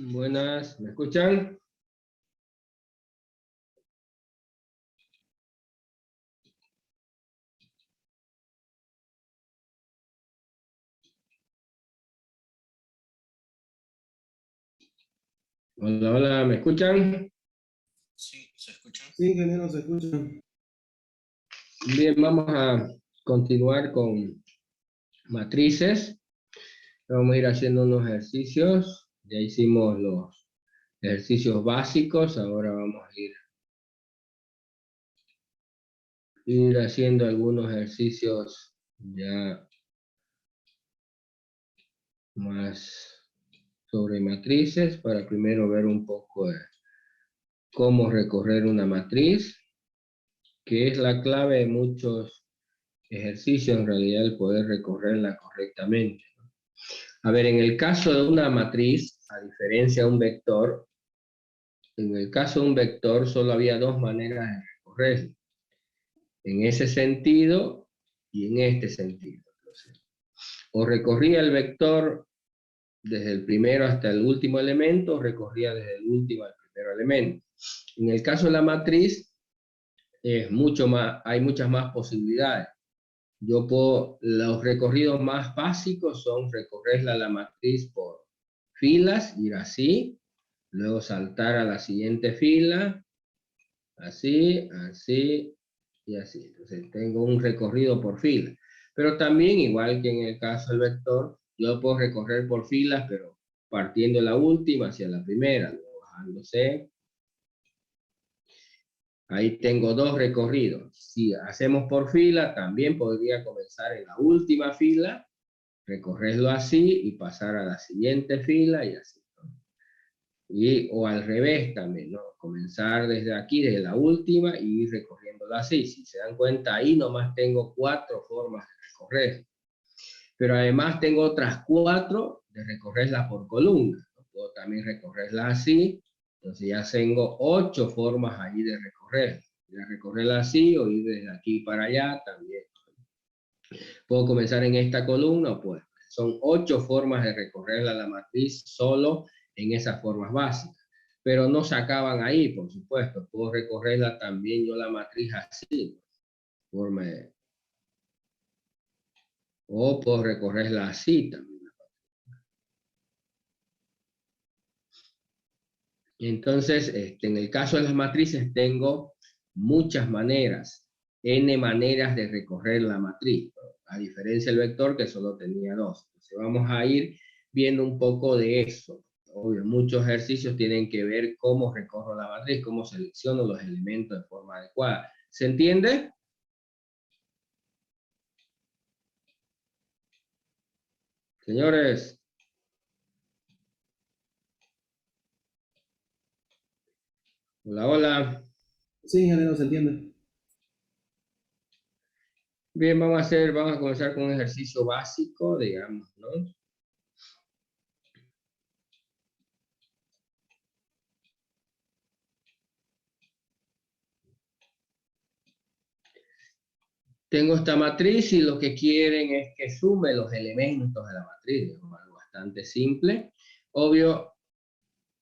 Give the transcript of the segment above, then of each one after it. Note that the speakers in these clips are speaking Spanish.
Buenas, ¿me escuchan? Hola, hola, ¿me escuchan? Sí, se escucha. Sí, ingeniero, se escucha. Bien, vamos a continuar con matrices. Vamos a ir haciendo unos ejercicios. Ya hicimos los ejercicios básicos, ahora vamos a ir haciendo algunos ejercicios ya más sobre matrices para primero ver un poco de cómo recorrer una matriz, que es la clave de muchos ejercicios, en realidad, el poder recorrerla correctamente. A ver, en el caso de una matriz, a diferencia de un vector, en el caso de un vector solo había dos maneras de recorrerlo, en ese sentido y en este sentido. Entonces, o recorría el vector desde el primero hasta el último elemento, o recorría desde el último al primer elemento. En el caso de la matriz, es mucho más, hay muchas más posibilidades. Los recorridos más básicos son recorrer la matriz por filas, ir así, luego saltar a la siguiente fila, así, así y así. Entonces tengo un recorrido por fila. Pero también, igual que en el caso del vector, yo puedo recorrer por filas, pero partiendo la última hacia la primera, luego bajándose. Ahí tengo dos recorridos. Si hacemos por fila, también podría comenzar en la última fila, recorrerlo así y pasar a la siguiente fila y así, ¿no? O al revés también, ¿no? Comenzar desde aquí, desde la última, y ir recorriéndolo así. Si se dan cuenta, ahí nomás tengo 4 formas de recorrer. Pero además tengo otras 4 de recorrerla por columna, ¿no? Puedo también recorrerla así. Entonces ya tengo 8 formas ahí de recorrer. De recorrerla así o ir desde aquí para allá también. Puedo comenzar en esta columna, pues son 8 formas de recorrer la matriz solo en esas formas básicas. Pero no se acaban ahí, por supuesto. Puedo recorrerla también yo la matriz así, forma de, o puedo recorrerla así también. Entonces, en el caso de las matrices tengo muchas maneras, n maneras de recorrer la matriz, ¿no? A diferencia del vector que solo tenía 2. Entonces vamos a ir viendo un poco de eso. Obvio, muchos ejercicios tienen que ver cómo recorro la matriz, cómo selecciono los elementos de forma adecuada. ¿Se entiende? Señores, hola, hola. Sí, ingeniero, se entiende. Bien, vamos a comenzar con un ejercicio básico, digamos, ¿no? Tengo esta matriz y lo que quieren es que sume los elementos de la matriz, digamos, algo bastante simple. Obvio,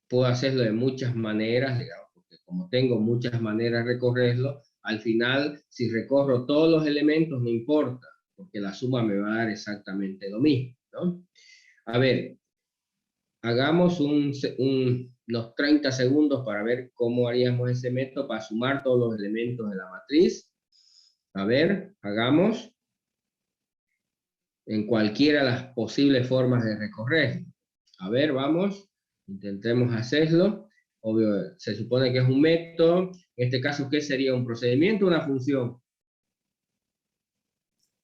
puedo hacerlo de muchas maneras, digamos, porque como tengo muchas maneras de recorrerlo, al final, si recorro todos los elementos, no importa, porque la suma me va a dar exactamente lo mismo, ¿no? A ver, hagamos unos 30 segundos para ver cómo haríamos ese método para sumar todos los elementos de la matriz. A ver, hagamos en cualquiera de las posibles formas de recorrer. A ver, vamos, intentemos hacerlo. Obvio, se supone que es un método. En este caso, ¿qué sería? ¿Un procedimiento o una función?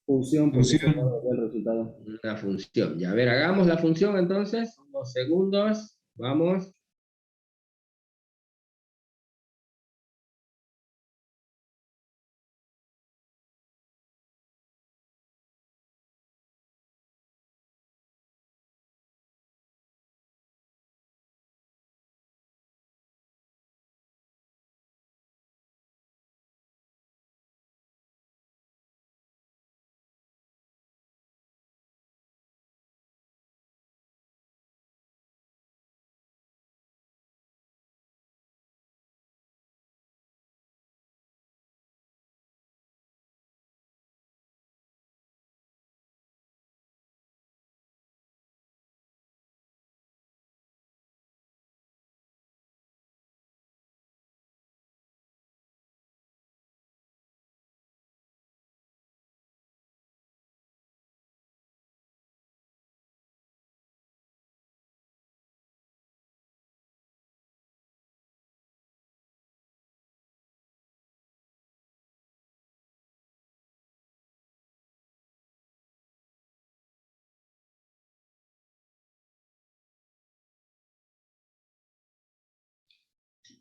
Función, porque se Función. puede ver el resultado. Una función. Ya, a ver, hagamos la función entonces. Unos segundos. Vamos.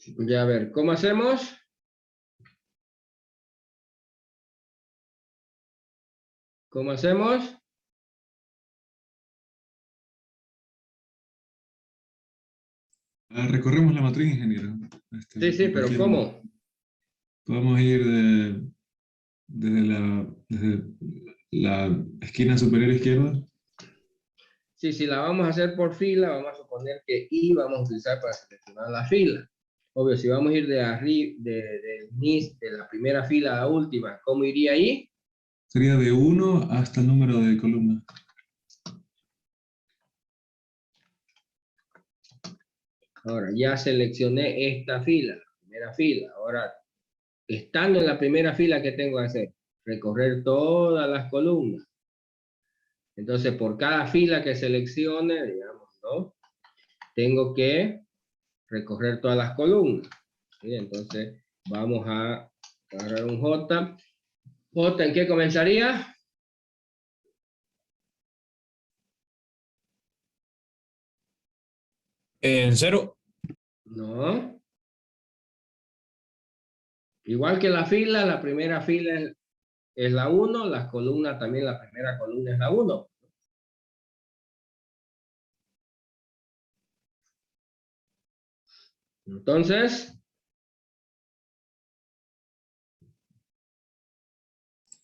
Ya a ver, ¿cómo hacemos? ¿Cómo hacemos? Recorremos la matriz, ingeniero. Sí, pero ¿cómo? Podemos ir desde la esquina superior izquierda. Sí, si la vamos a hacer por fila, vamos a suponer que I vamos a utilizar para seleccionar la fila. Obvio, si vamos a ir de arriba, de la primera fila a la última, ¿cómo iría ahí? Sería de 1 hasta el número de columnas. Ahora, ya seleccioné esta fila, la primera fila. Ahora, estando en la primera fila, ¿qué tengo que hacer? Recorrer todas las columnas. Entonces, por cada fila que seleccione, digamos, ¿no? Tengo que recorrer todas las columnas. ¿Sí? Entonces, vamos a agarrar un J. J, ¿en qué comenzaría? En 0. No. Igual que la primera fila es la 1, las columnas también, la primera columna es la 1. Entonces,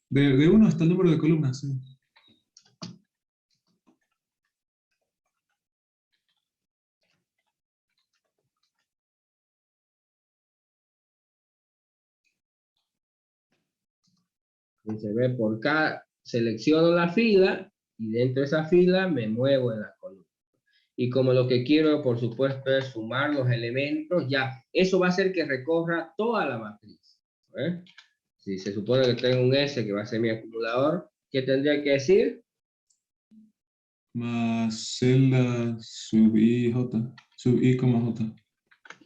De 1 hasta el número de columnas, sí. se ve por cada, selecciono la fila y dentro de esa fila me muevo en la columna. Y como lo que quiero, por supuesto, es sumar los elementos, ya, eso va a hacer que recorra toda la matriz. ¿Eh? Si se supone que tengo un S que va a ser mi acumulador, ¿qué tendría que decir? Más celda sub I, J. Sub I, J.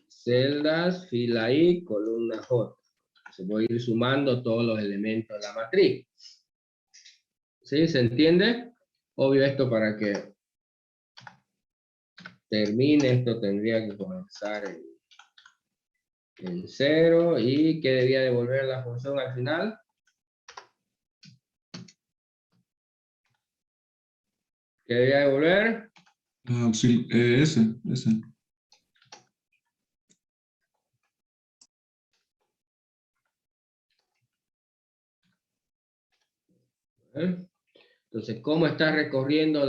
Celdas, fila I, columna J. Se voy a ir sumando todos los elementos de la matriz. ¿Sí? ¿Se entiende? Obvio esto para que termine, esto tendría que comenzar en 0 y que debía devolver la función al final. ¿Qué debía devolver? S. ¿Eh? Entonces, ¿cómo está recorriendo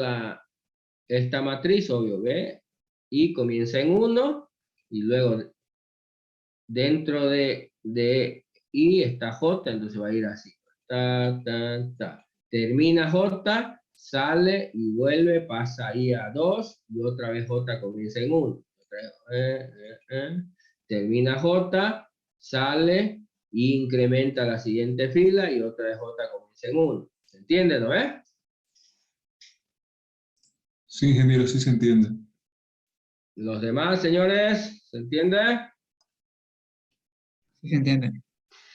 esta matriz? Obvio, ¿ve? Y comienza en 1 y luego dentro de I está J, entonces va a ir así. Ta, ta, ta. Termina J, sale y vuelve, pasa I a 2 y otra vez J comienza en 1. Termina J, sale e incrementa la siguiente fila y otra vez J comienza en 1. ¿Se entiende, no es? Sí, ingeniero, sí se entiende. Los demás, señores, ¿se entiende? Sí se entiende.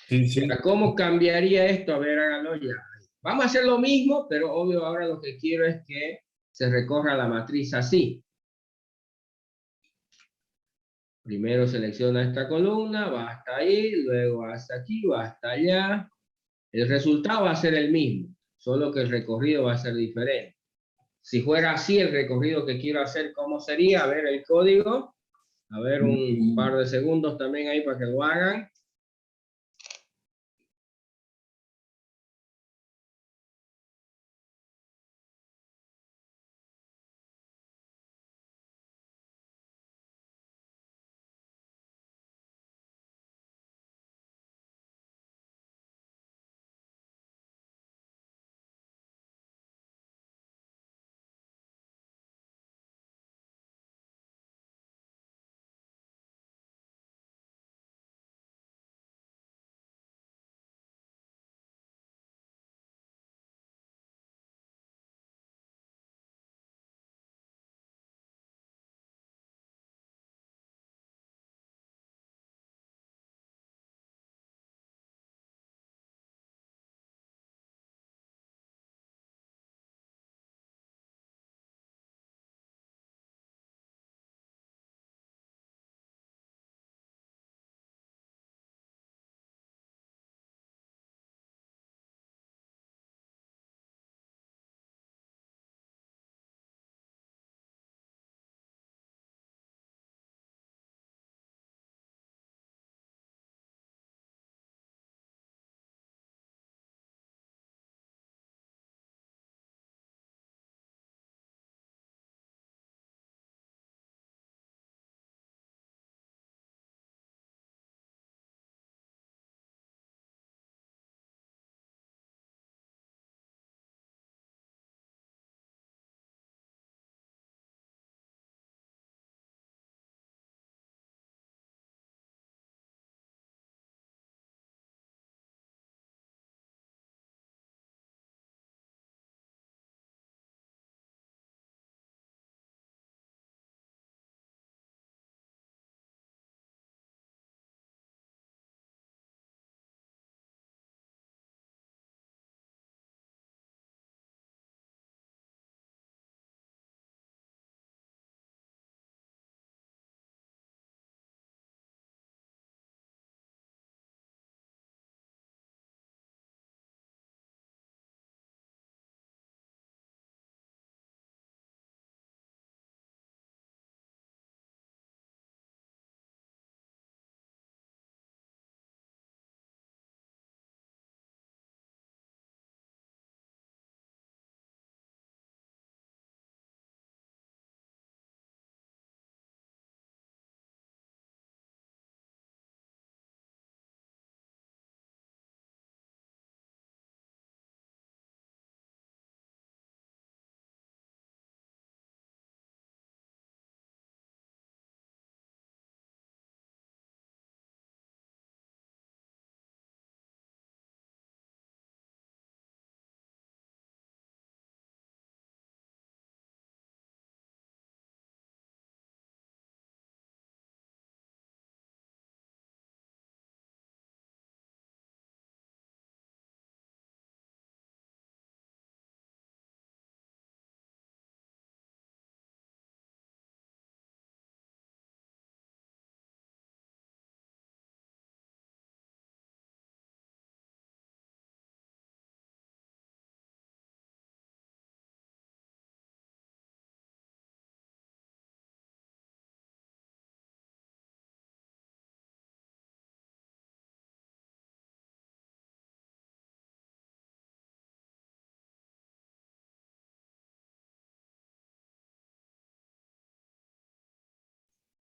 Sí. ¿Cómo cambiaría esto? A ver, háganlo ya. Vamos a hacer lo mismo, pero obvio ahora lo que quiero es que se recorra la matriz así. Primero selecciona esta columna, va hasta ahí, luego hasta aquí, va hasta allá. El resultado va a ser el mismo, solo que el recorrido va a ser diferente. Si fuera así el recorrido que quiero hacer, ¿cómo sería? A ver el código. A ver un par de segundos también ahí para que lo hagan.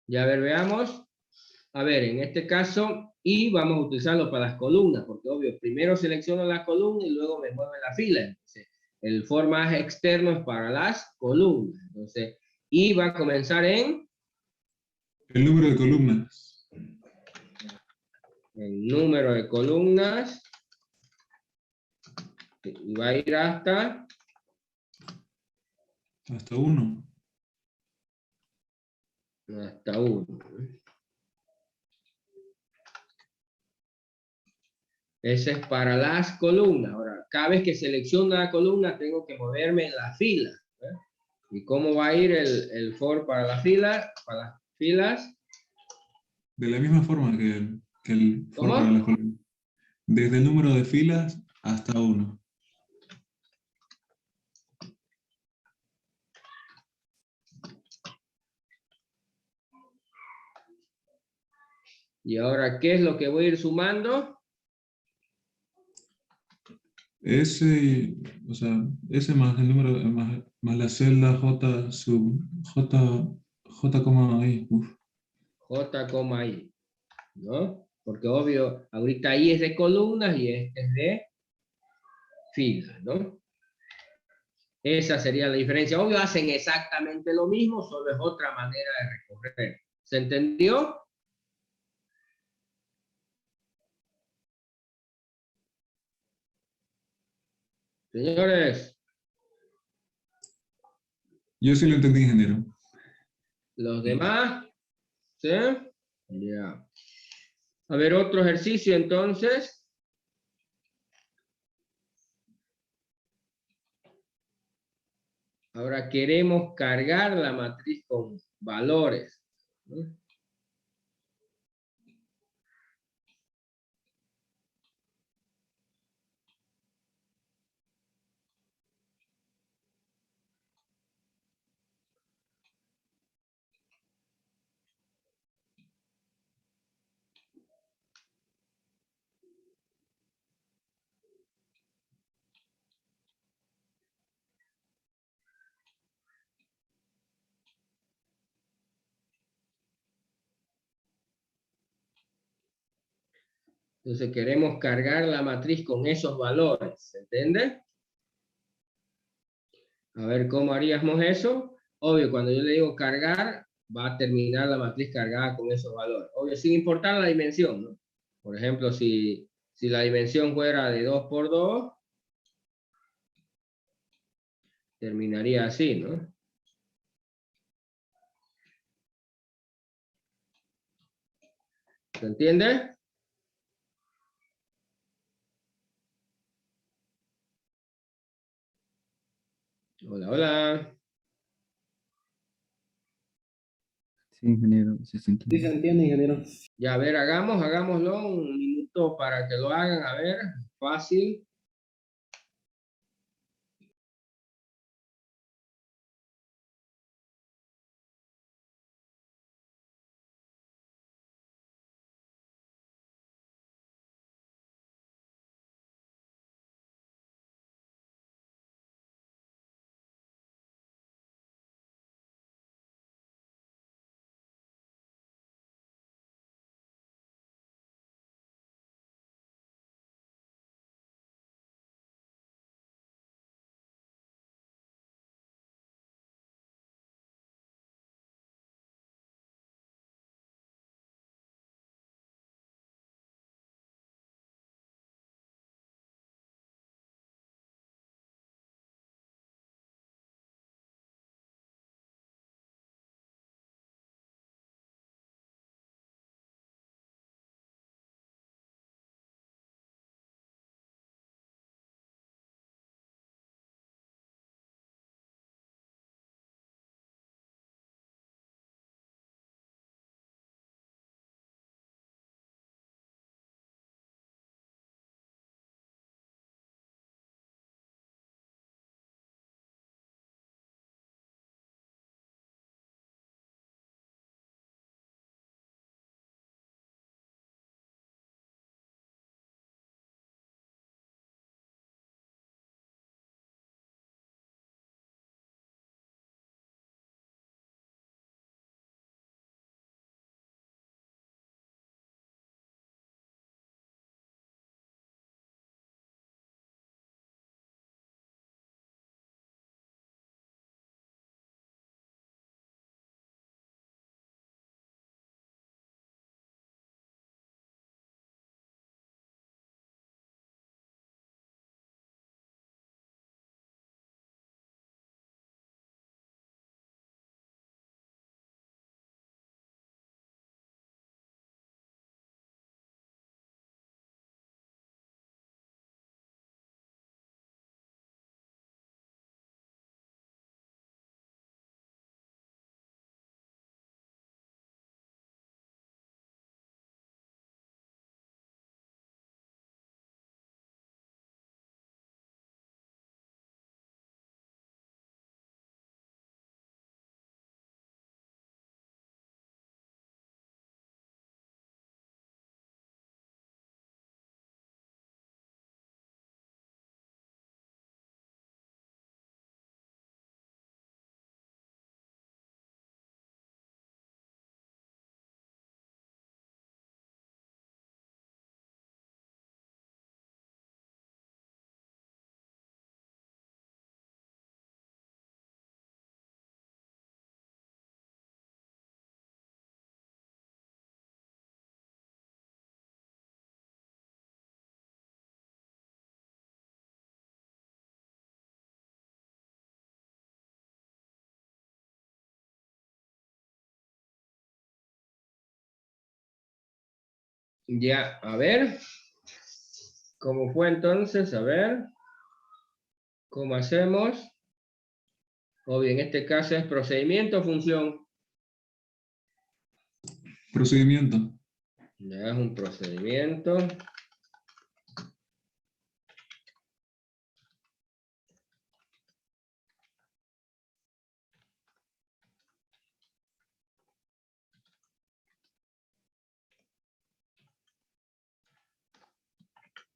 Ya a ver, veamos. A ver, en este caso, y vamos a utilizarlo para las columnas, porque obvio, primero selecciono la columna y luego me muevo en la fila. Entonces, el for más externo es para las columnas. Entonces, y va a comenzar en El número de columnas. el número de columnas. Y va a ir hasta Hasta 1. hasta 1. Ese es para las columnas. Ahora, cada vez que selecciono la columna, tengo que moverme en la fila. ¿Eh? ¿Y cómo va a ir el for para la fila? Para las filas. De la misma forma que el for ¿Cómo? para la columna. Desde el número de filas hasta 1. Y ahora, ¿qué es lo que voy a ir sumando? Ese, o sea, ese más el número, más la celda J sub J coma I. Uf. J, I. ¿No? Porque obvio, ahorita I es de columnas y este es de filas, ¿no? Esa sería la diferencia. Obvio, hacen exactamente lo mismo, solo es otra manera de recorrer. ¿Se entendió? Señores, Yo sí lo entendí, ingeniero. los demás, ¿sí? Ya. A ver, otro ejercicio entonces. Ahora queremos cargar la matriz con valores, ¿no? Entonces queremos cargar la matriz con esos valores, ¿se entiende? A ver cómo haríamos eso. Obvio, cuando yo le digo cargar, va a terminar la matriz cargada con esos valores. Obvio, sin importar la dimensión, ¿no? Por ejemplo, si la dimensión fuera de 2 por 2, terminaría así, ¿no? ¿Se entiende? Hola, hola. Sí, ingeniero, sí se Sí entiende. se entiende, ingeniero. Ya, a ver, hagámoslo un minuto para que lo hagan, a ver, fácil. Ya, a ver. ¿Cómo fue entonces? A ver. ¿Cómo hacemos? Obvio, en este caso es procedimiento o función. Procedimiento. Ya es un procedimiento.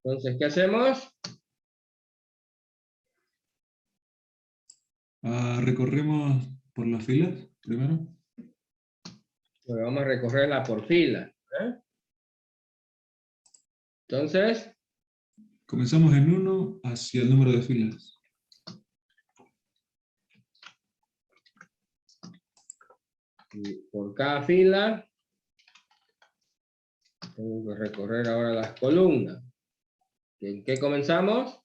Entonces, ¿qué hacemos? Recorremos por las filas primero. Pues vamos a recorrerla por fila. Entonces, Comenzamos en 1 hacia el número de filas. y por cada fila, tengo que recorrer ahora las columnas. ¿En qué comenzamos?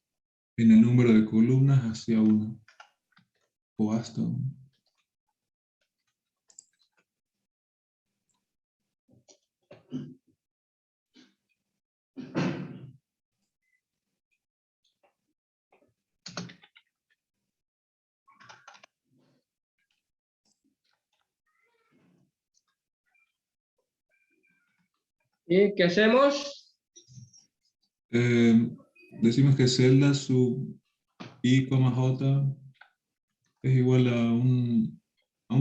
En el número de columnas hacia 1. O hasta 1. ¿Y qué hacemos? Decimos que celda sub I, J es igual a un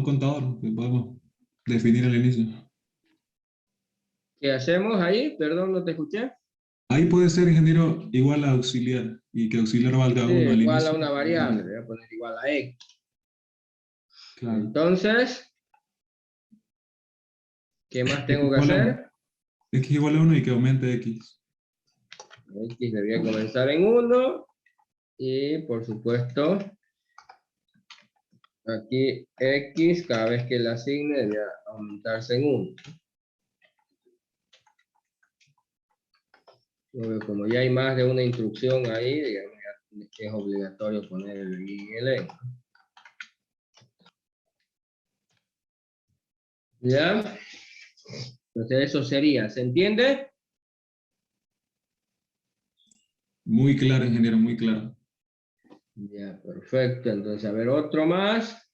contador que podemos definir al inicio. ¿Qué hacemos ahí? Perdón, no te escuché. Ahí puede ser, ingeniero, igual a auxiliar, y que auxiliar valga Sí, 1 al igual a inicio. una variable, le voy a poner igual a x. Claro. Entonces, ¿qué más X tengo que igual a, hacer? X igual a 1 y que aumente X. X debería comenzar en 1 y, por supuesto, aquí X, cada vez que la asigne, debería aumentarse en 1. Como ya hay más de una instrucción ahí, digamos, ya es obligatorio poner el I y el E. ¿Ya? Entonces eso sería, ¿se entiende? Muy claro, ingeniero, muy claro. Ya, perfecto. Entonces, a ver, otro más.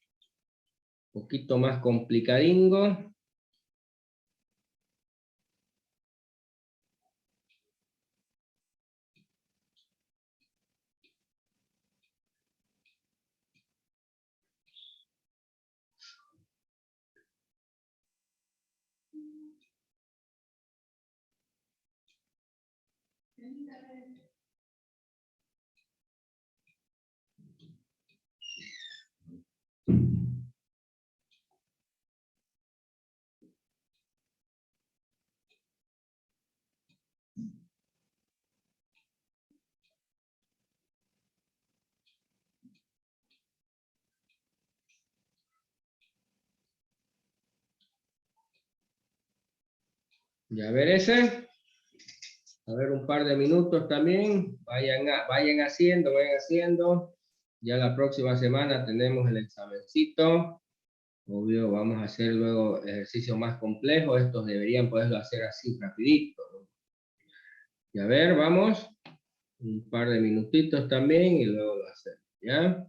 Un poquito más complicadingo. Ya, a ver ese. A ver, un par de minutos también. Vayan haciendo, vayan haciendo. Ya la próxima semana tenemos el examencito. Obvio, vamos a hacer luego ejercicios más complejos. Estos deberían poderlo hacer así, rapidito, ¿no? Y a ver, vamos. Un par de minutitos también y luego lo hacemos, ¿ya?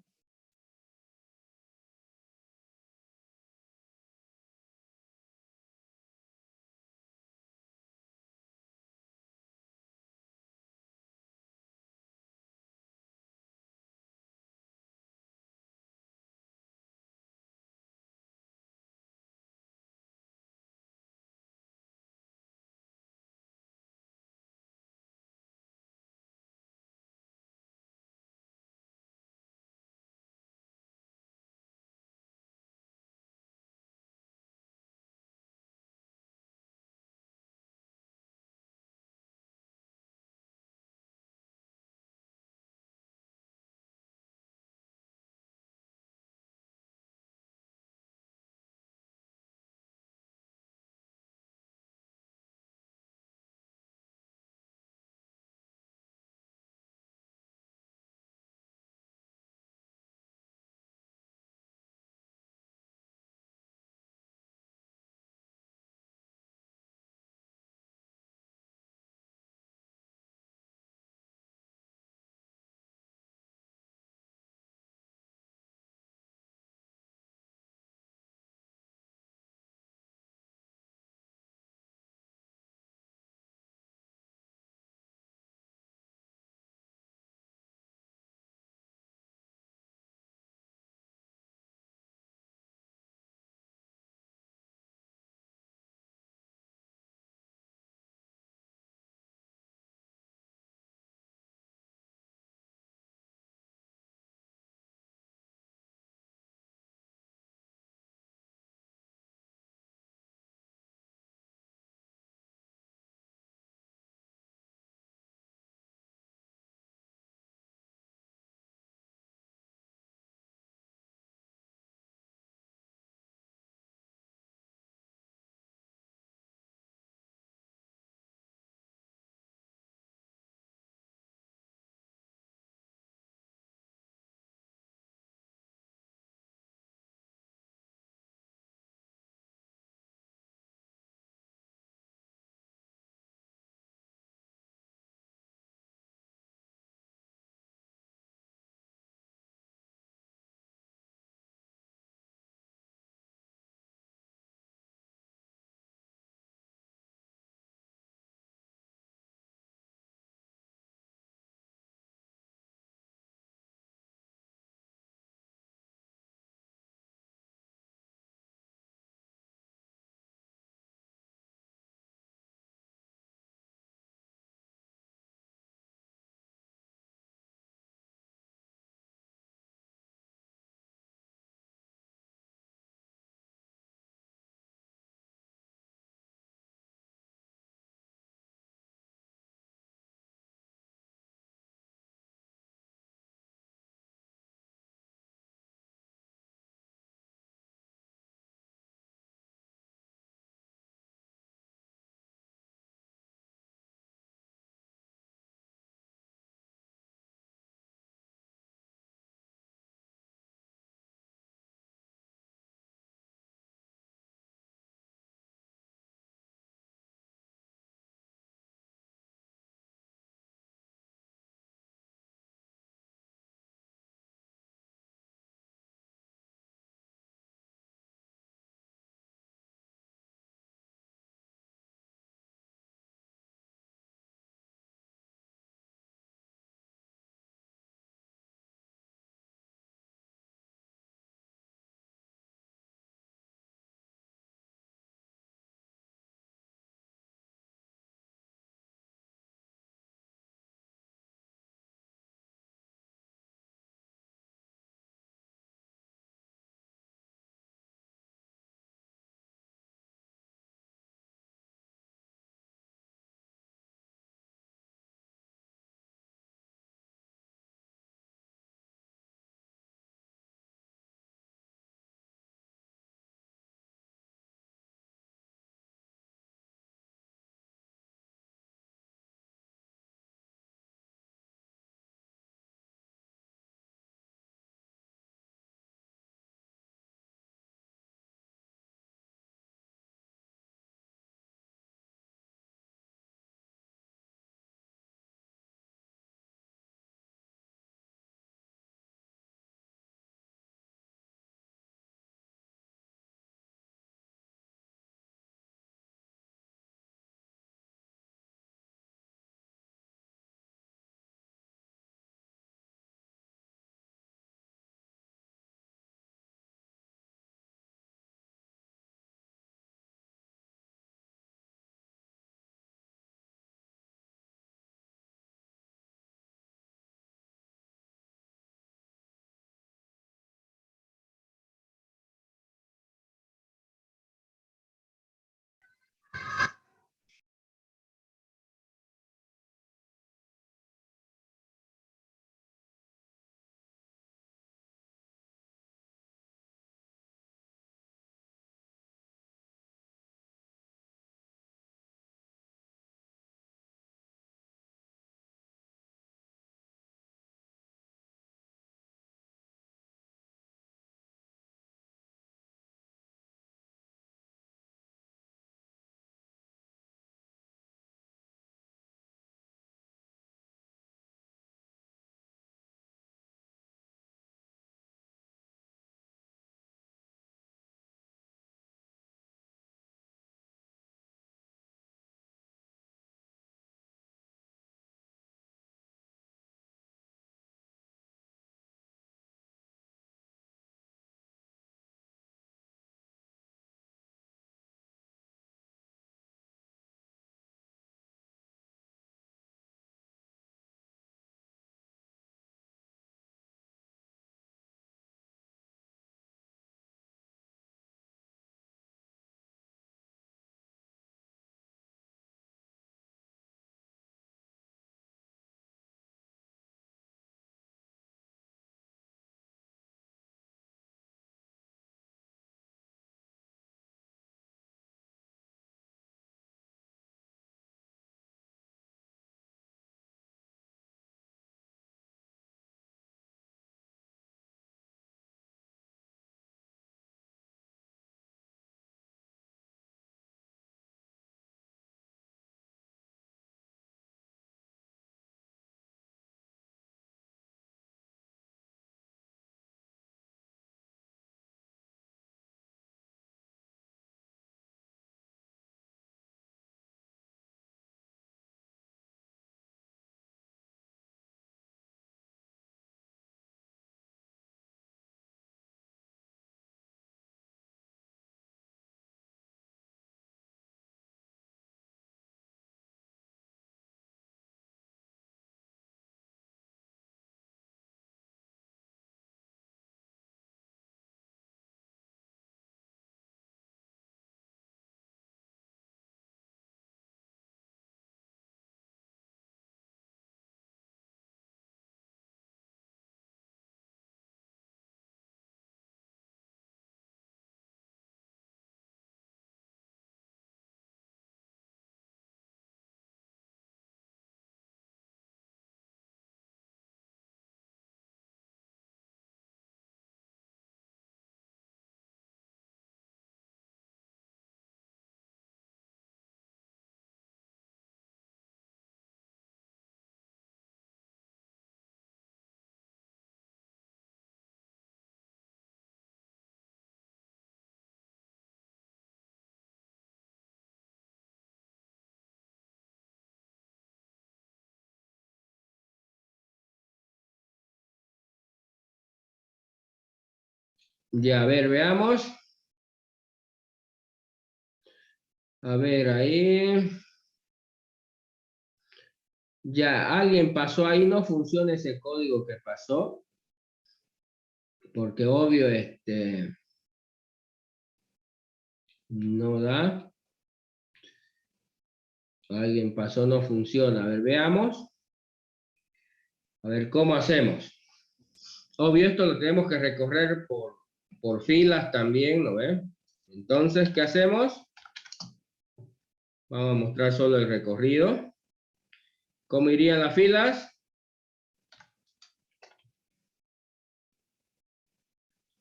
Ya, a ver, veamos. A ver, ahí. Ya, alguien pasó ahí, no funciona ese código que pasó. Porque obvio, no da. Alguien pasó, no funciona. A ver, veamos. A ver, ¿cómo hacemos? Obvio, esto lo tenemos que recorrer por filas también, ¿no ves? Entonces, ¿qué hacemos? Vamos a mostrar solo el recorrido. ¿Cómo irían las filas?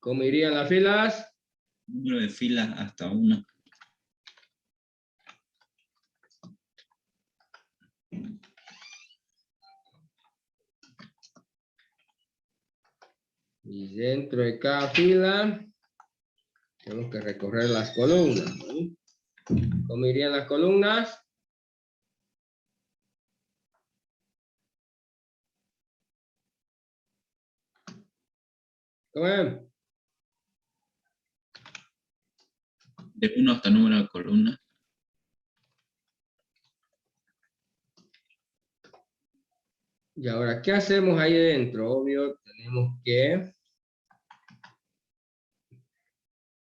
¿Cómo irían las filas? Número de filas hasta 1. Y dentro de cada fila tenemos que recorrer las columnas, ¿no? ¿Cómo irían las columnas? ¿Cómo es? De 1 hasta número de columna. Y ahora, ¿qué hacemos ahí dentro? Obvio, tenemos que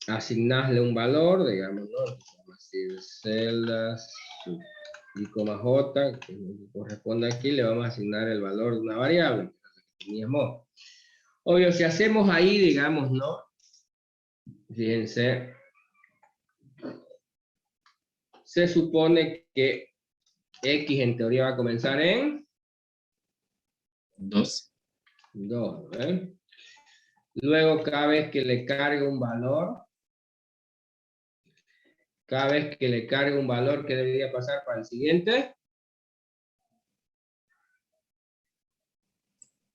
asignarle un valor, digamos, ¿no? Vamos a decir celdas, y coma j, que corresponde aquí, le vamos a asignar el valor de una variable, que es la que teníamos. Obvio, si hacemos ahí, digamos, ¿no? Fíjense, se supone que x en teoría va a comenzar en 2. 2, ¿eh? Luego, cada vez que le cargue un valor, ¿qué debería pasar para el siguiente?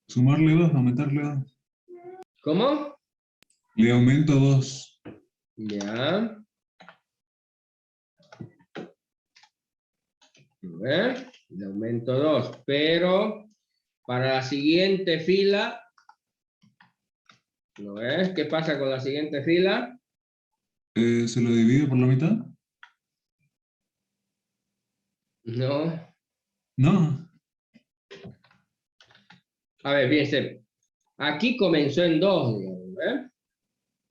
Sumarle 2, aumentarle 2. ¿Cómo? Le aumento 2. Ya. ¿Ves? Le aumento 2, pero para la siguiente fila, ¿no ves? ¿Qué pasa con la siguiente fila? ¿Se lo divido por la mitad? No. No. A ver, fíjense. Aquí comenzó en 2, digamos, ¿ves?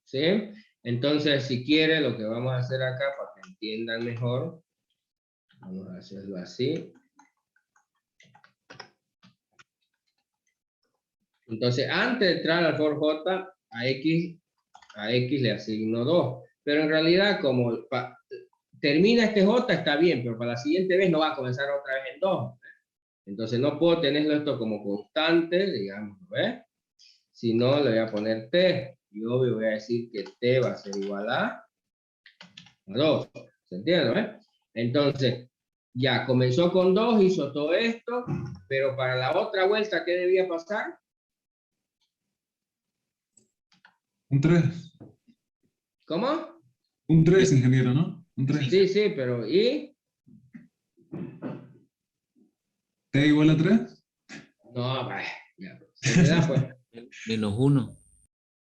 ¿Sí? Entonces, si quiere, lo que vamos a hacer acá, para que entiendan mejor, vamos a hacerlo así. Entonces, antes de entrar al for j, a x le asigno 2. Pero en realidad, como termina este j, está bien, pero para la siguiente vez no va a comenzar otra vez en 2. Entonces, no puedo tenerlo esto como constante, digamos, ¿ves? Si no, le voy a poner t. Y obvio voy a decir que t va a ser igual a 2. ¿Se entiende? Entonces, ya comenzó con 2, hizo todo esto, pero para la otra vuelta, ¿qué debía pasar? Un 3. ¿Cómo? Un 3, ingeniero, ¿no? Un 3. Sí, sí, pero ¿y? ¿T igual a 3? No, pues, ya, se me da, pues. Menos 1.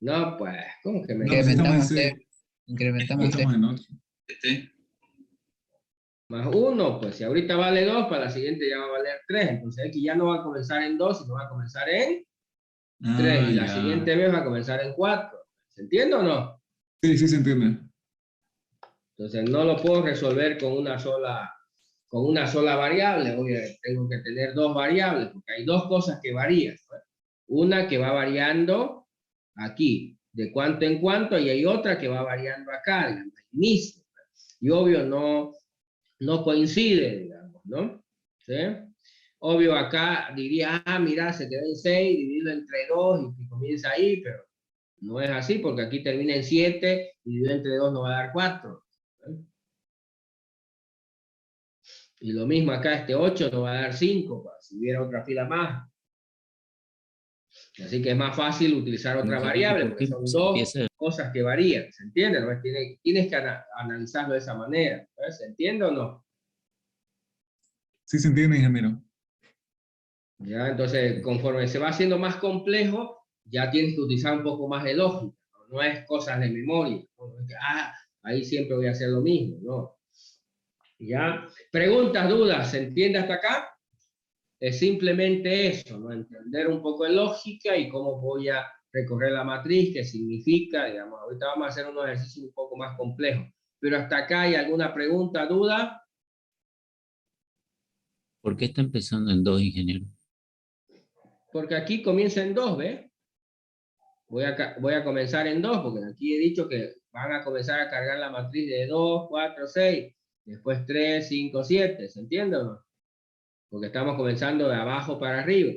No, pues, ¿cómo que me No, da? pues estamos en Incrementamos 6. T. Incrementamos T. Estamos en 8. Más 1, pues si ahorita vale 2, para la siguiente ya va a valer 3. Entonces aquí ya no va a comenzar en 2, sino va a comenzar en 3. Y la Ya. siguiente vez va a comenzar en 4. ¿Se entiende o no? Sí, sí se entiende. Entonces no lo puedo resolver con una sola variable. Obviamente tengo que tener dos variables, porque hay dos cosas que varían, pues. Una que va variando aquí, de cuánto en cuánto, y hay otra que va variando acá, al inicio. Y obvio no coincide, digamos, ¿no? ¿Sí? Obvio acá diría, mira, se quedó en 6, dividido entre 2 y comienza ahí, pero no es así, porque aquí termina en 7, y dividido entre 2 no va a dar 4. ¿Sí? Y lo mismo acá, este 8 no va a dar 5, si hubiera otra fila más. Así que es más fácil utilizar otra variable, porque son dos cosas que varían, ¿se entiende? ¿No? Tienes que analizarlo de esa manera, ¿no? ¿Se entiende o no? Sí se entiende, ingeniero. ¿Ya? Entonces, conforme se va haciendo más complejo, ya tienes que utilizar un poco más de lógica, no es cosas de memoria. ¿No? Ahí siempre voy a hacer lo mismo, ¿no? ¿Ya? Preguntas, dudas, ¿se entiende hasta acá? Es simplemente eso, ¿no? Entender un poco de lógica y cómo voy a recorrer la matriz, qué significa, digamos. Ahorita vamos a hacer unos ejercicios un poco más complejos. Pero hasta acá, ¿hay alguna pregunta, duda? ¿Por qué está empezando en 2, ingeniero? Porque aquí comienza en 2, ¿ves? Voy a comenzar en 2, porque aquí he dicho que van a comenzar a cargar la matriz de 2, 4, 6, después 3, 5, 7, ¿se entiende o no? Porque estamos comenzando de abajo para arriba.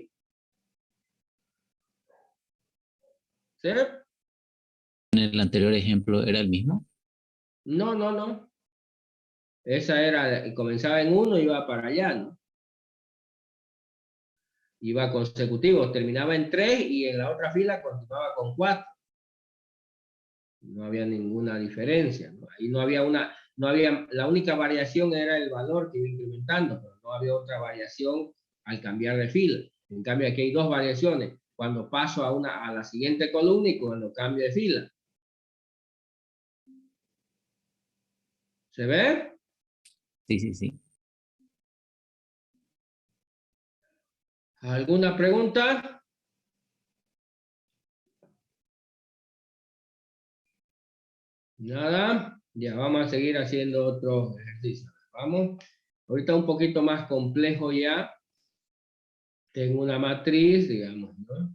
¿Sí? En el anterior ejemplo era el mismo. No, no, no. Esa era, comenzaba en 1 y iba para allá, ¿no? Iba consecutivo, terminaba en 3 y en la otra fila continuaba con 4. No había ninguna diferencia, ¿no? Ahí no había, la única variación era el valor que iba incrementando, pero no había otra variación al cambiar de fila. En cambio, aquí hay dos variaciones, cuando paso a la siguiente columna y cuando cambio de fila. ¿Se ve? Sí, sí, sí. ¿Alguna pregunta? Nada. Ya vamos a seguir haciendo otro ejercicio. Vamos. Ahorita un poquito más complejo ya. Tengo una matriz, digamos, ¿no?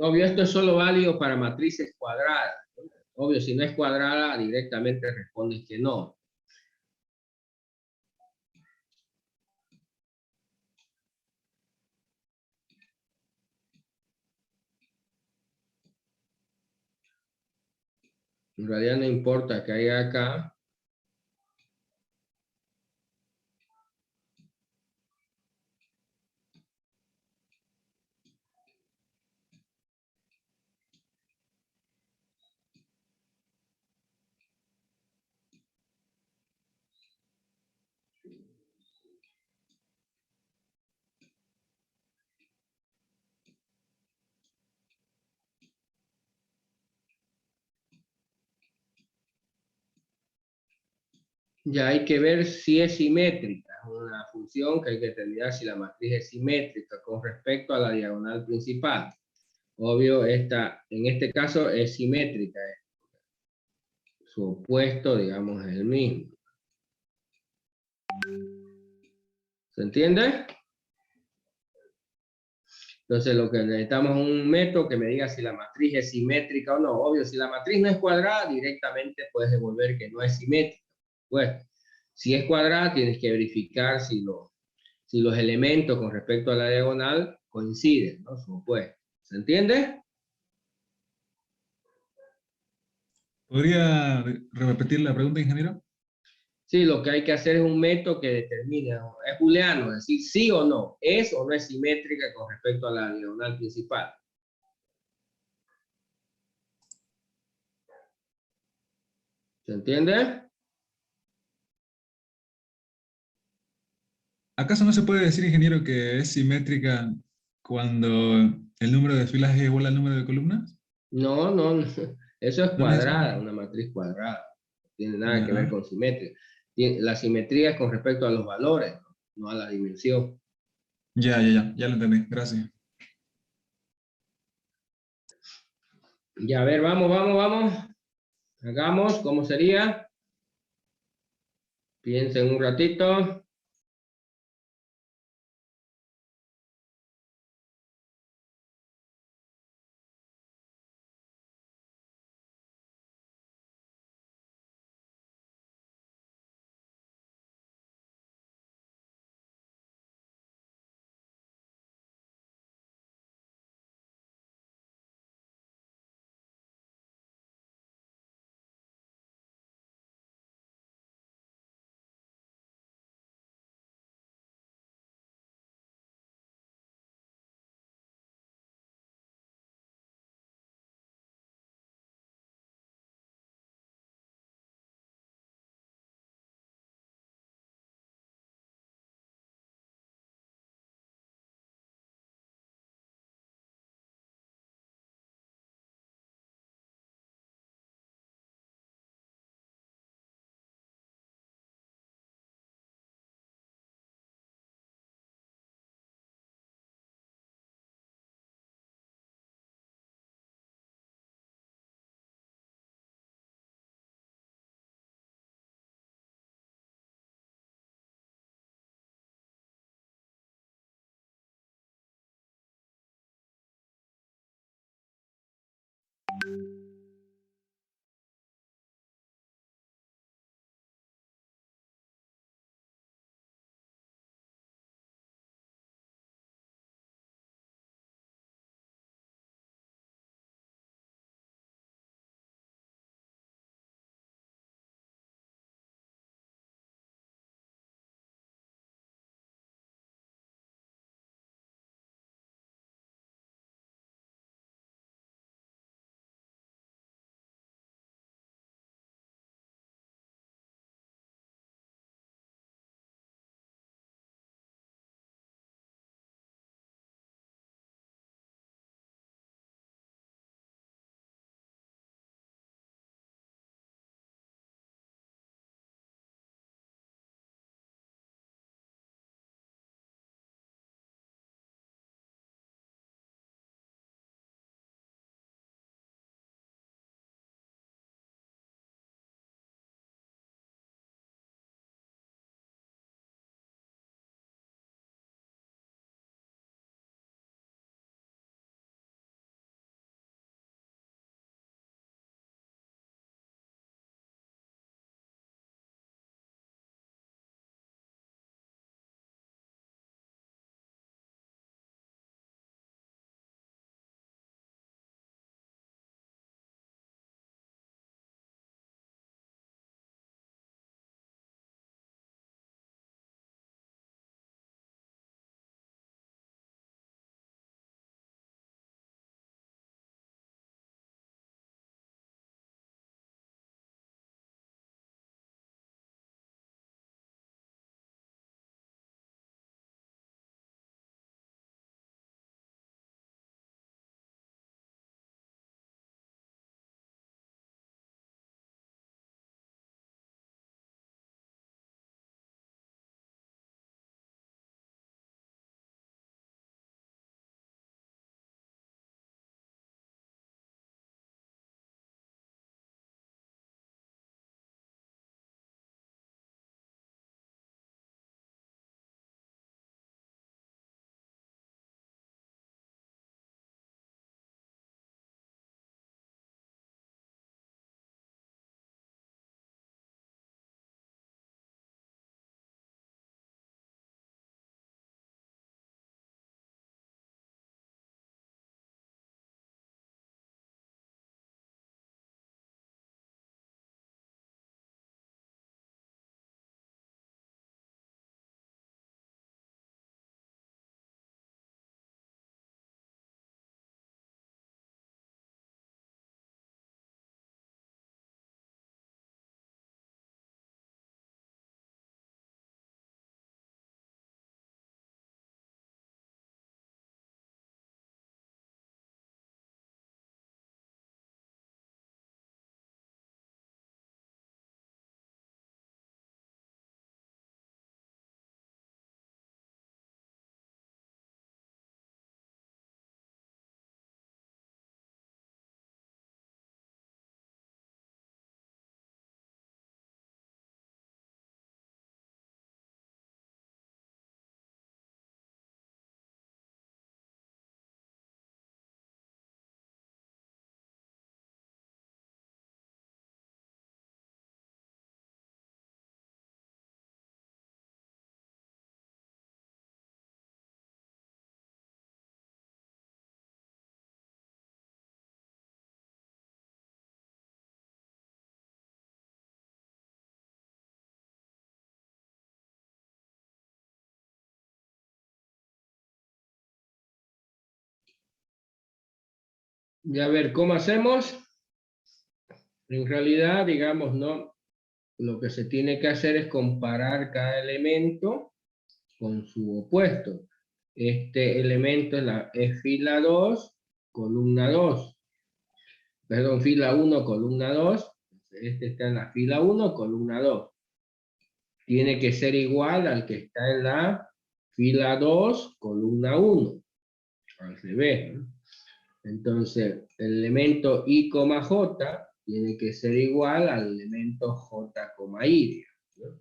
Obvio, esto es solo válido para matrices cuadradas. Obvio, si no es cuadrada, directamente respondes que no. En realidad no importa que haya acá. Ya hay que ver si es simétrica. Es una función que hay que determinar si la matriz es simétrica con respecto a la diagonal principal. Obvio, en este caso es simétrica. Su opuesto, digamos, es el mismo. ¿Se entiende? Entonces, lo que necesitamos es un método que me diga si la matriz es simétrica o no. Obvio, si la matriz no es cuadrada, directamente puedes devolver que no es simétrica. Pues, si es cuadrada, tienes que verificar si los elementos con respecto a la diagonal coinciden, ¿no? Son opuestos. ¿Se entiende? ¿Podría repetir la pregunta, ingeniero? Sí, lo que hay que hacer es un método que determine, ¿no? Es booleano, es decir, sí o no, es o no es simétrica con respecto a la diagonal principal. ¿Se entiende? ¿Acaso no se puede decir, ingeniero, que es simétrica cuando el número de filas es igual al número de columnas? No, no, no. Eso es No cuadrada, necesariamente. una matriz cuadrada. No tiene nada que ver Ya, con simetría. La simetría es con respecto a los valores, no a la dimensión. ya lo entendí. Gracias. Ya, a ver, vamos. Hagamos, ¿cómo sería? Piensen un ratito. Y a ver, ¿cómo hacemos? En realidad, digamos, ¿no? Lo que se tiene que hacer es comparar cada elemento con su opuesto. Este elemento es fila 2, columna 2. Perdón, fila 1, columna 2. Este está en la fila 1, columna 2. Tiene que ser igual al que está en la fila 2, columna 1. Al revés, ¿no? Entonces, el elemento I, J tiene que ser igual al elemento J, I. ¿No?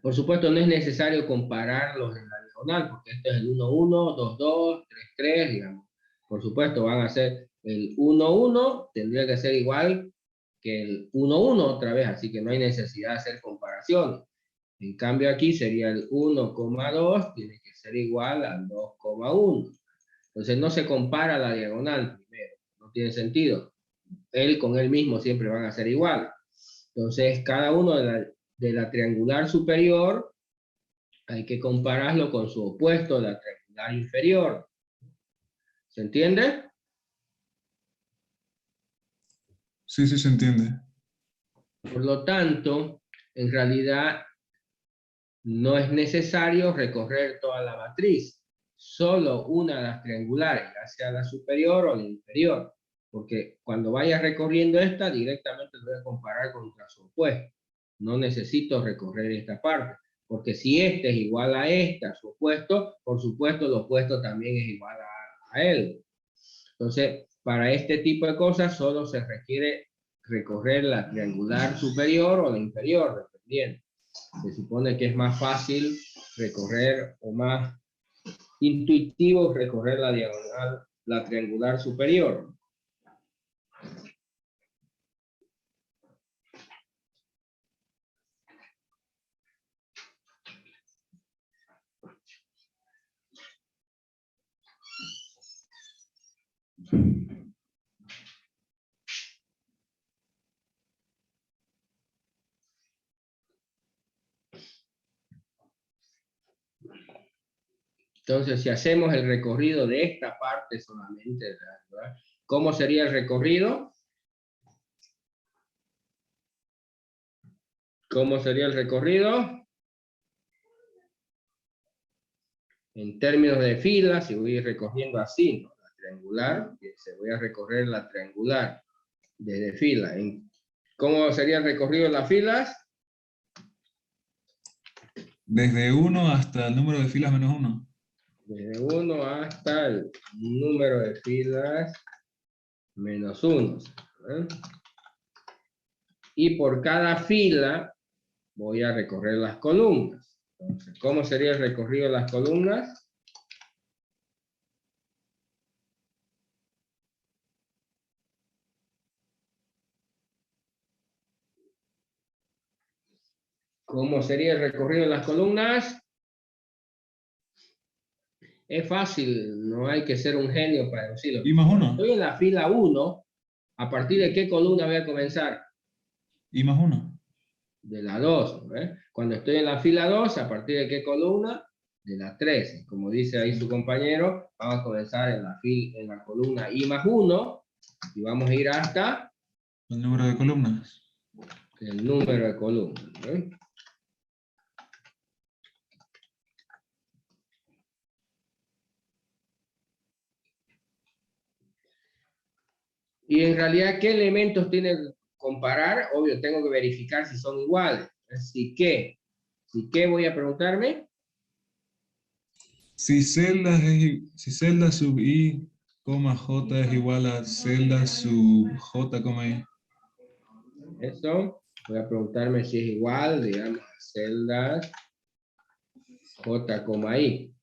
Por supuesto, no es necesario compararlos en la diagonal, porque esto es el 1, 1, 2, 2, 3, 3, digamos. Por supuesto, van a ser el 1, 1 tendría que ser igual que el 1, 1 otra vez, así que no hay necesidad de hacer comparación. En cambio aquí sería el 1,2, tiene que ser igual al 2,1. Entonces no se compara la diagonal primero, no tiene sentido. Él con él mismo siempre van a ser igual. Entonces cada uno de la triangular superior hay que compararlo con su opuesto, la triangular inferior. ¿Se entiende? Sí, sí se entiende. Por lo tanto, en realidad no es necesario recorrer toda la matriz, solo una de las triangulares, ya sea la superior o la inferior, porque cuando vaya recorriendo esta, directamente lo voy a comparar contra su opuesto. No necesito recorrer esta parte, porque si este es igual a esta, su opuesto, por supuesto el opuesto también es igual a él. Entonces, para este tipo de cosas solo se requiere recorrer la triangular superior o la inferior, dependiendo. Se supone que es más fácil recorrer o más intuitivo recorrer la diagonal, la triangular superior. Entonces, si hacemos el recorrido de esta parte solamente, ¿verdad? ¿Cómo sería el recorrido? ¿Cómo sería el recorrido? En términos de fila, si voy recorriendo así, ¿no? La triangular, se voy a recorrer la triangular desde fila. ¿Cómo sería el recorrido de las filas? Desde 1 hasta el número de filas menos 1. Desde 1 hasta el número de filas menos 1. ¿Eh? Y por cada fila voy a recorrer las columnas. Entonces, ¿cómo sería el recorrido de las columnas? ¿Cómo sería el recorrido de las columnas? Es fácil, no hay que ser un genio para decirlo. Y más 1. Estoy en la fila 1, ¿a partir de qué columna voy a comenzar? Y más 1. De la 2. ¿Eh? Cuando estoy en la fila 2, ¿a partir de qué columna? De la 3. Como dice ahí su compañero, vamos a comenzar en la columna I más 1 y vamos a ir hasta El número de columnas. el número de columnas. ¿Eh? Y en realidad, ¿qué elementos tiene que comparar? Obvio, tengo que verificar si son iguales. Así que voy a preguntarme. Si celda sub i, j es igual a celda sub j, i. Eso, voy a preguntarme si es igual, digamos, a celdas j, i.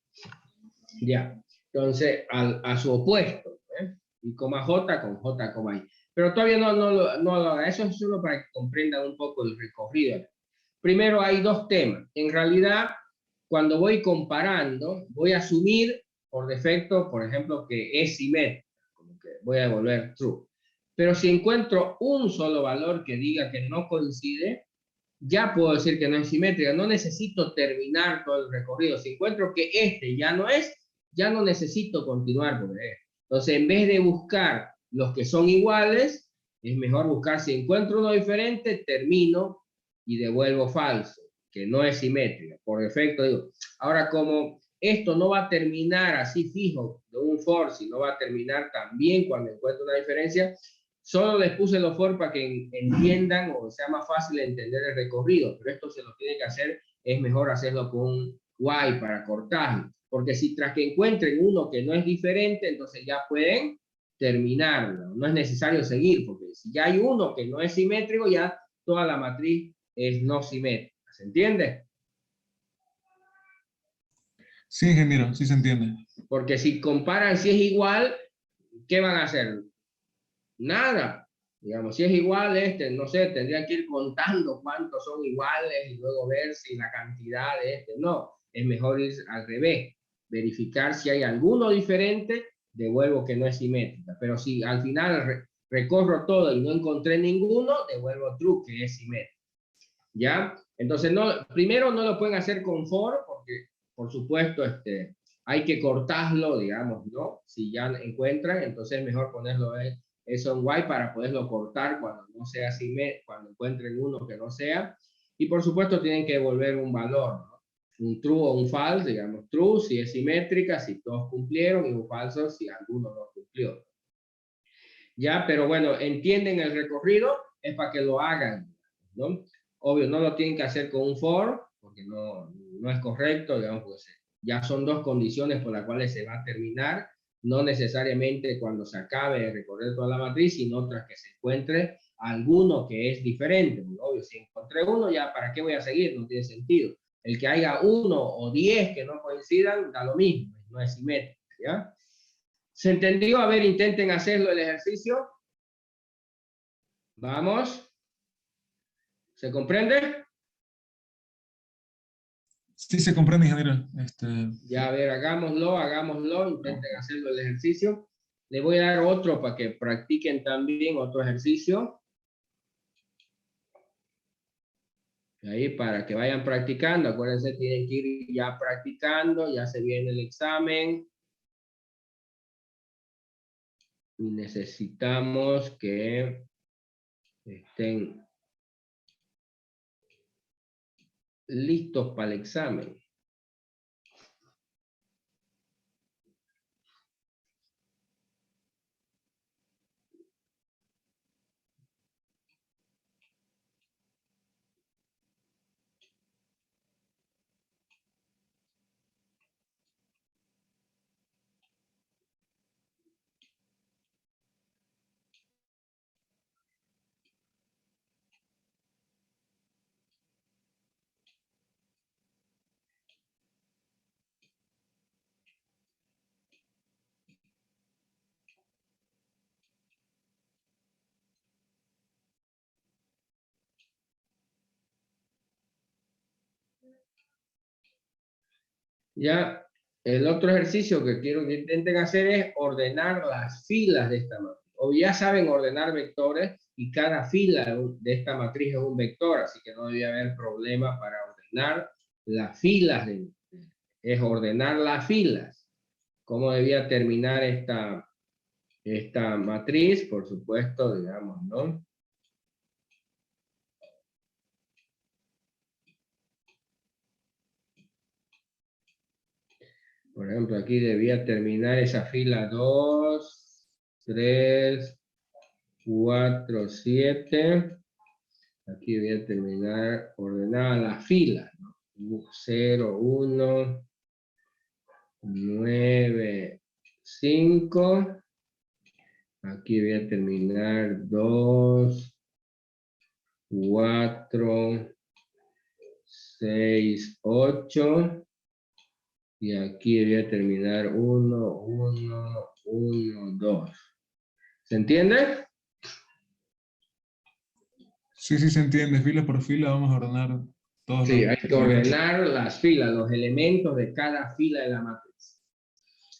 Ya, entonces a su opuesto, ¿eh? I, j con j, i. Pero todavía no lo haga, eso es solo para que comprendan un poco el recorrido. Primero hay dos temas. En realidad, cuando voy comparando, voy a asumir por defecto, por ejemplo, que es simétrico, como que voy a devolver true. Pero si encuentro un solo valor que diga que no coincide, ya puedo decir que no es simétrica. No necesito terminar todo el recorrido. Si encuentro que este ya no es, ya no necesito continuar con él. Entonces, en vez de buscar los que son iguales, es mejor buscar si encuentro uno diferente, termino y devuelvo falso, que no es simétrica. Por defecto digo, ahora como esto no va a terminar así fijo de un for, sino va a terminar también cuando encuentro una diferencia, solo les puse los for para que entiendan o sea más fácil entender el recorrido, pero esto se lo tiene que hacer, es mejor hacerlo con un y para cortarlo, porque si tras que encuentren uno que no es diferente, entonces ya pueden terminarlo, no es necesario seguir, porque si ya hay uno que no es simétrico, ya toda la matriz es no simétrica, ¿se entiende? Sí, ingeniero, sí se entiende. Porque si comparan si es igual, ¿qué van a hacer? nada. Digamos, si es igual no sé, tendría que ir contando cuántos son iguales y luego ver si la cantidad de no, es mejor ir al revés, verificar si hay alguno diferente, devuelvo que no es simétrica, pero si al final recorro todo y no encontré ninguno, devuelvo true, que es simétrica. ¿Ya? Entonces, primero no lo pueden hacer con for, porque, por supuesto, hay que cortarlo, digamos, ¿no? Si ya encuentran, entonces es mejor ponerlo eso en while para poderlo cortar cuando no sea cuando encuentren uno que no sea. Y, por supuesto, tienen que devolver un valor, ¿no? Un true o un false, digamos, true si es simétrica, si todos cumplieron, y un falso si alguno no cumplió. ¿Ya? Pero bueno, entienden el recorrido, es para que lo hagan, ¿no? Obvio, no lo tienen que hacer con un for, porque no es correcto, digamos, pues ya son dos condiciones por las cuales se va a terminar, no necesariamente cuando se acabe de recorrer toda la matriz, sino otras que se encuentre alguno que es diferente. Obvio, si encontré uno, ya para qué voy a seguir, no tiene sentido. El que haya 1 o 10 que no coincidan, da lo mismo, no es simétrico, ¿ya? ¿Se entendió? A ver, intenten hacerlo el ejercicio. Vamos. ¿Se comprende? Sí, se comprende, ingeniero. Ya, a ver, hagámoslo, intenten hacerlo el ejercicio. Le voy a dar otro para que practiquen también otro ejercicio. Ahí para que vayan practicando, acuérdense, tienen que ir ya practicando, ya se viene el examen. Y necesitamos que estén listos para el examen. Ya, el otro ejercicio que quiero que intenten hacer es ordenar las filas de esta matriz. O ya saben ordenar vectores y cada fila de esta matriz es un vector, así que no debe haber problema para ordenar las filas. Es ordenar las filas. ¿Cómo debía terminar esta matriz? Por supuesto, digamos, ¿no? Por ejemplo, aquí debía terminar esa fila 2, 3, 4, 7. Aquí debía terminar ordenada la fila, ¿no? 0, 1, 9, 5. Aquí debía terminar 2, 4, 6, 8. Y aquí debía terminar 1, 1, 1, 2. ¿Se entiende? Sí, se entiende. Fila por fila vamos a ordenar todos Sí, los hay que ordenar las filas, los elementos de cada fila de la matriz.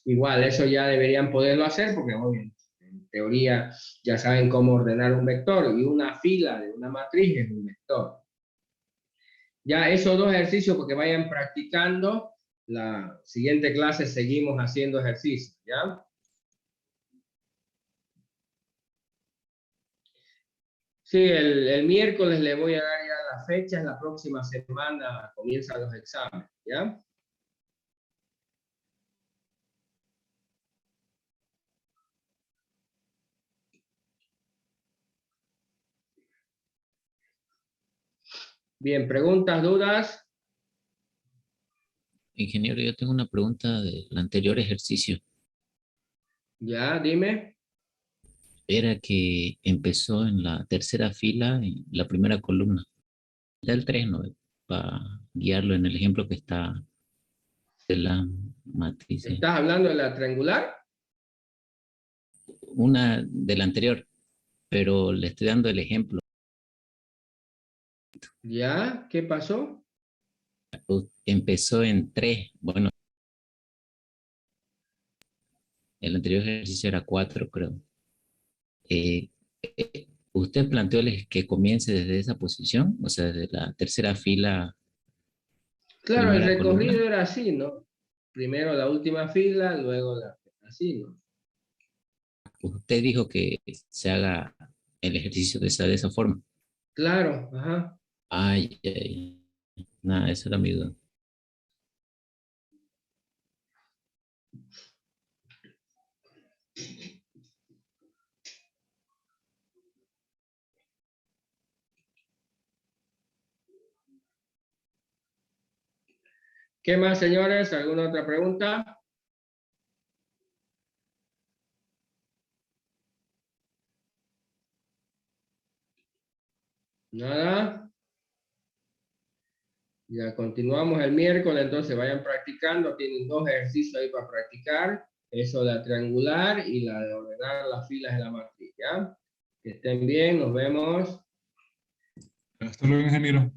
Igual, eso ya deberían poderlo hacer porque, obviamente, en teoría ya saben cómo ordenar un vector y una fila de una matriz es un vector. Ya esos dos ejercicios porque vayan practicando. La siguiente clase seguimos haciendo ejercicios, ¿ya? Sí, el miércoles le voy a dar ya las fechas, la próxima semana comienzan los exámenes, ¿ya? Bien, preguntas, dudas. Ingeniero, yo tengo una pregunta del anterior ejercicio. Ya, dime. Era que empezó en la tercera fila, en la primera columna. Del 3, ¿no? Para guiarlo en el ejemplo que está de la matriz. ¿Estás hablando de la triangular? Una del anterior. pero le estoy dando el ejemplo. ¿Ya? ¿Qué pasó? Empezó en 3. Bueno, el anterior ejercicio era 4, creo. ¿Usted planteó que comience desde esa posición? O sea, desde la tercera fila, Claro, el primera columna. recorrido era así, ¿no? Primero la última fila, luego así, ¿no? Usted dijo que se haga el ejercicio de esa forma. Claro, ajá. Ay, ay, nada, eso era mi duda. ¿Qué más, señores? ¿Alguna otra pregunta? Nada. Ya continuamos el miércoles, entonces vayan practicando. Tienen 2 ejercicios ahí para practicar. Eso de la triangular y la de ordenar las filas de la matriz, ¿ya? Que estén bien, nos vemos. Hasta luego, ingeniero.